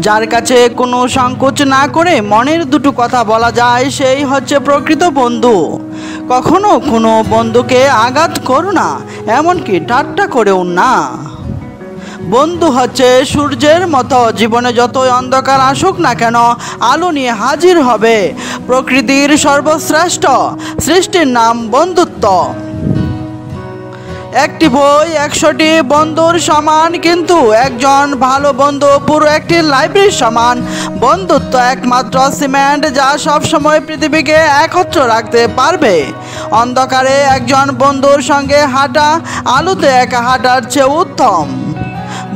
যার কাছে কোনো সংকোচ না করে মনের দুটো কথা বলা যায়, সেই হচ্ছে প্রকৃত বন্ধু। কখনো কোনো বন্ধুকে আঘাত করো না, এমনকি ঠাট্টা করেও না। বন্ধু হচ্ছে সূর্যের মতো, জীবনে যতই অন্ধকার আসুক না কেন আলো নিয়ে হাজির হবে। প্রকৃতির সর্বশ্রেষ্ঠ সৃষ্টির নাম বন্ধুত্ব। একটি বই 100টি বন্ধুর সমান, কিন্তু একজন ভালো বন্ধু পুরো একটি লাইব্রেরির সমান। বন্ধুত্ব একমাত্র সিমেন্ট যা সবসময় পৃথিবীকে একত্র রাখতে পারবে। অন্ধকারে একজন বন্ধুর সঙ্গে হাঁটা আলোতে একা হাঁটার চেয়ে উত্তম।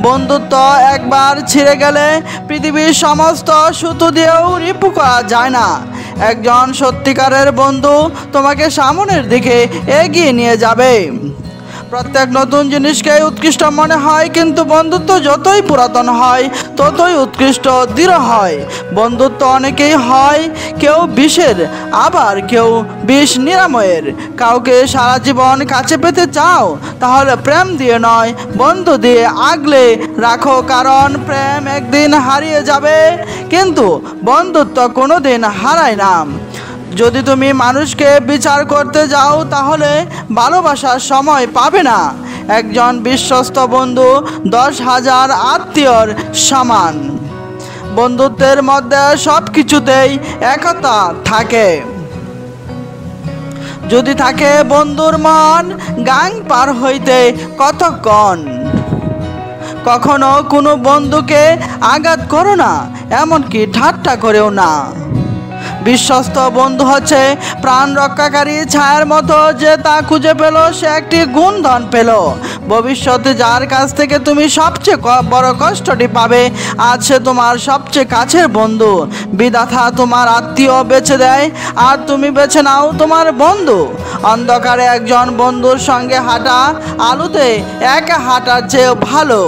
বন্ধুত্ব একবার ছিঁড়ে গেলে পৃথিবীর সমস্ত সুতো দিয়েও রিপু করা যায় না। একজন সত্যিকারের বন্ধু তোমাকে সামনের দিকে এগিয়ে নিয়ে যাবে। প্রত্যেক নতুন জিনিসকে উৎকৃষ্ট মনে হয়, কিন্তু বন্ধুত্ব যতই পুরাতন হয় ততই উৎকৃষ্ট দৃঢ় হয়। বন্ধুত্ব অনেকেই হয়, কেউ বিষের, আবার কেউ বিষ নিরাময়ের। কাউকে সারা জীবন কাছে পেতে চাও, তাহলে প্রেম দিয়ে নয়, বন্ধু দিয়ে আগলে রাখো, কারণ প্রেম একদিন হারিয়ে যাবে, কিন্তু বন্ধুত্ব কোনোদিন হারায় না। যদি তুমি মানুষকে বিচার করতে যাও, তাহলে ভালোবাসার সময় পাবে না। একজন বিশ্বস্ত বন্ধু 10,000 আত্মীয়র সমান। বন্ধুত্বের মধ্যে সব কিছুতেই একতা থাকে। যদি থাকে বন্ধুর মন, গাং পার হইতে কতক্ষণ। কখনো কোনো বন্ধুকে আঘাত করো না, এমনকি ঠাট্টা করেও না। বিশ্বস্ত বন্ধু হচ্ছে প্রাণ রক্ষাকারী ছায়ার মতো, যে তা খুঁজে পেল সে একটি গুণধন পেল। ভবিষ্যতে যার কাছ থেকে তুমি সবচেয়ে বড় কষ্টটি পাবে, আজ সে তোমার সবচেয়ে কাছের বন্ধু। বিধাতা তোমার আত্মীয় বেছে দেয়, আর তুমি বেছে নাও তোমার বন্ধু। অন্ধকারে একজন বন্ধুর সঙ্গে হাঁটা আলোতে একা হাঁটার চেয়ে ভালো।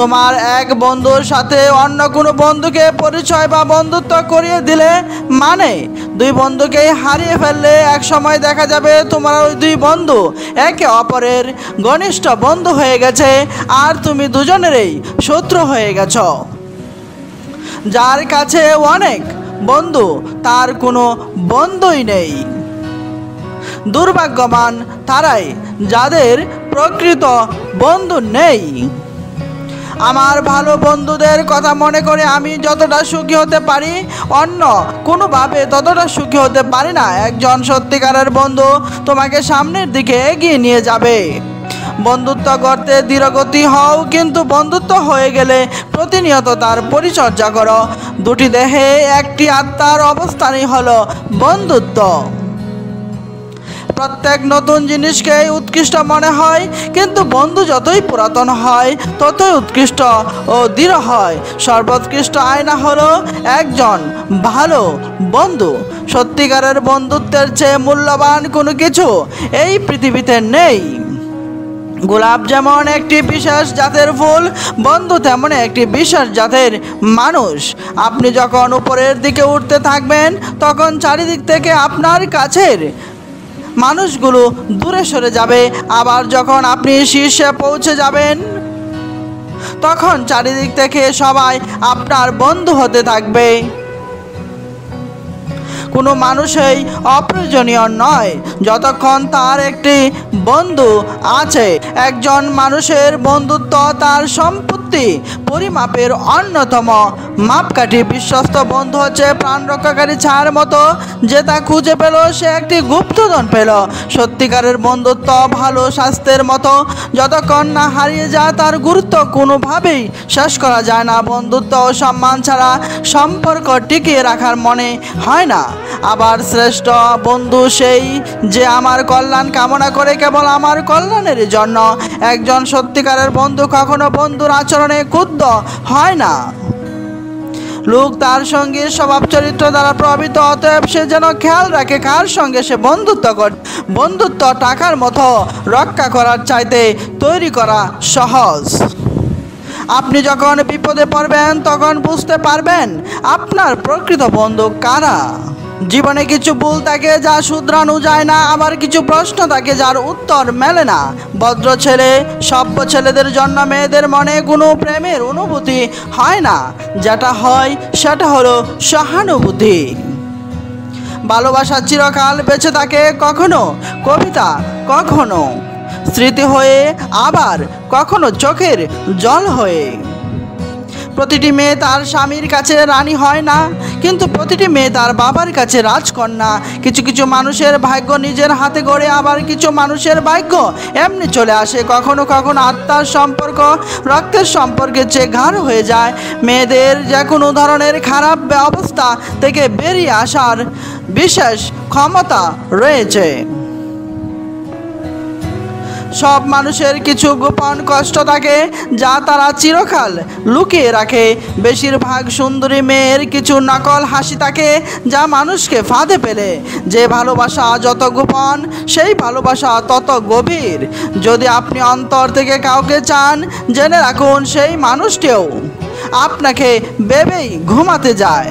তোমার এক বন্ধুর সাথে অন্য কোনো বন্ধুকে পরিচয় বা বন্ধুত্ব করিয়ে দিলে, মানে দুই বন্ধুকেই হারিয়ে ফেললে, এক সময় দেখা যাবে তোমার ওই দুই বন্ধু একে অপরের ঘনিষ্ঠ বন্ধু হয়ে গেছে, আর তুমি দুজনেরই শত্রু হয়ে গেছ। যার কাছে অনেক বন্ধু তার কোনো বন্ধুই নেই। দুর্ভাগ্যবান তারাই যাদের প্রকৃত বন্ধু নেই। আমার ভালো বন্ধুদের কথা মনে করে আমি যতটা সুখী হতে পারি, অন্য কোনোভাবে ততটা সুখী হতে পারি না। একজন সত্যিকারের বন্ধু তোমাকে সামনের দিকে এগিয়ে নিয়ে যাবে। বন্ধুত্ব করতে ধীরগতি হও, কিন্তু বন্ধুত্ব হয়ে গেলে প্রতিনিয়ত তার পরিচর্যা করো। দুটি দেহে একটি আত্মার অবস্থানই হলো বন্ধুত্ব। প্রত্যেক নতুন জিনিসকেই উৎকৃষ্ট মনে হয়, কিন্তু বন্ধু যতই পুরাতন হয় ততই উৎকৃষ্ট ও দৃঢ় হয়। সর্বোৎকৃষ্ট আয়না হলো একজন ভালো বন্ধু। সত্যিকারের বন্ধুত্বের চেয়ে মূল্যবান কোনো কিছু এই পৃথিবীতে নেই। গোলাপ যেমন একটি বিশেষ জাতের ফুল, বন্ধু তেমন একটি বিশেষ জাতের মানুষ। আপনি যখন উপরের দিকে উঠতে থাকবেন, তখন চারিদিক থেকে আপনার কাছের মানুষগুলো দূরে সরে যাবে, আবার যখন আপনি শীর্ষে পৌঁছে যাবেন, তখন চারিদিক থেকে সবাই আপনার বন্ধু হতে থাকবে। কোনো মানুষই অপ্রয়োজনীয় নয় যতক্ষণ তার একটি বন্ধু আছে। একজন মানুষের বন্ধুত্ব তার সম্পত্তি পরিমাপের অন্যতম মাপকাঠি। বিশ্বস্ত বন্ধু হচ্ছে প্রাণ রক্ষাকারী ছায়ার মতো, যে তা খুঁজে পেল সে একটি গুপ্তধন পেল। সত্যিকারের বন্ধুত্ব ভালো স্বাস্থ্যের মতো, যতক্ষণ না হারিয়ে যায় তার গুরুত্ব কোনোভাবেই শেষ করা যায় না। বন্ধুত্ব ও সম্মান ছাড়া সম্পর্ক টিকিয়ে রাখার মনে হয় না। আবার শ্রেষ্ঠ বন্ধু সেই যে আমার কল্যাণ কামনা করে কেবল আমার কল্যাণের জন্য। একজন সত্যিকারের বন্ধু কখনো বন্ধুর আচরণে ক্ষুব্ধ হয় না। লোক তার সঙ্গে স্বভাব চরিত্র দ্বারা প্রভাবিত, অতএব সে যেন খেয়াল রাখে কার সঙ্গে সে বন্ধুত্ব করে। বন্ধুত্ব টাকার মতো রক্ষা করার চাইতে তৈরি করা সহজ। আপনি যখন বিপদে পড়বেন তখন বুঝতে পারবেন আপনার প্রকৃত বন্ধু কারা। জীবনে কিছু ভুল থাকে যা শুধরানো যায় না, আবার কিছু প্রশ্ন থাকে যার উত্তর মেলে না। ভদ্র ছেলে সভ্য ছেলেদের জন্য মেয়েদের মনে কোনো প্রেমের অনুভূতি হয় না, যেটা হয় সেটা হলো সহানুভূতি। ভালোবাসা চিরকাল বেঁচে থাকে, কখনো কবিতা, কখনো স্মৃতি হয়ে, আবার কখনো চোখের জল হয়ে। প্রতিটি মেয়ে তার স্বামীর কাছে রানী হয় না, কিন্তু প্রতিটি মেয়ে তার বাবার কাছে রাজকন্যা। কিছু কিছু মানুষের ভাগ্য নিজের হাতে গড়ে, আবার কিছু মানুষের ভাগ্য এমনি চলে আসে। কখনো কখনো আত্মার সম্পর্ক রক্তের সম্পর্কের চেয়ে গাঢ় হয়ে যায়। মেয়েদের যে কোনো ধরনের খারাপ অবস্থা থেকে বেরিয়ে আসার বিশেষ ক্ষমতা রয়েছে। সব মানুষের কিছু গোপন কষ্ট থাকে যা তারা চিরকাল লুকিয়ে রাখে। বেশিরভাগ সুন্দরী মেয়ের কিছু নকল হাসি থাকে যা মানুষকে ফাঁদে ফেলে। যে ভালোবাসা যত গোপন, সেই ভালোবাসা তত গভীর। যদি আপনি অন্তর থেকে কাউকে চান, জেনে রাখুন সেই মানুষটিও আপনাকে ভেবেই ঘুমাতে যায়।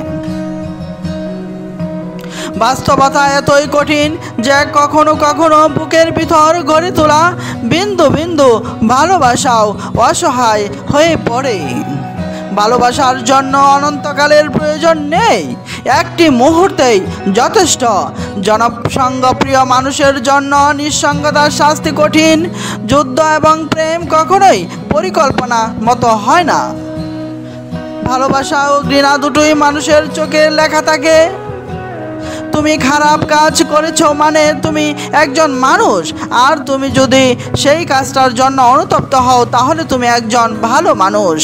বাস্তবতা এতই কঠিন যে কখনো কখনো বুকের ভিতর গড়ে তোলা বিন্দু বিন্দু ভালোবাসাও অসহায় হয়ে পড়ে। ভালোবাসার জন্য অনন্তকালের প্রয়োজন নেই, একটি মুহূর্তেই যথেষ্ট। জনসংগপ্রিয় মানুষের জন্য নিঃসঙ্গতার শাস্তি কঠিন। যুদ্ধ এবং প্রেম কখনোই পরিকল্পনা মতো হয় না। ভালোবাসা ও ঘৃণা দুটোই মানুষের চোখে লেখা থাকে। তুমি খারাপ কাজ করেছো মানে তুমি একজন মানুষ, আর তুমি যদি সেই কাজটার জন্য অনুতপ্ত হও তাহলে তুমি একজন ভালো মানুষ।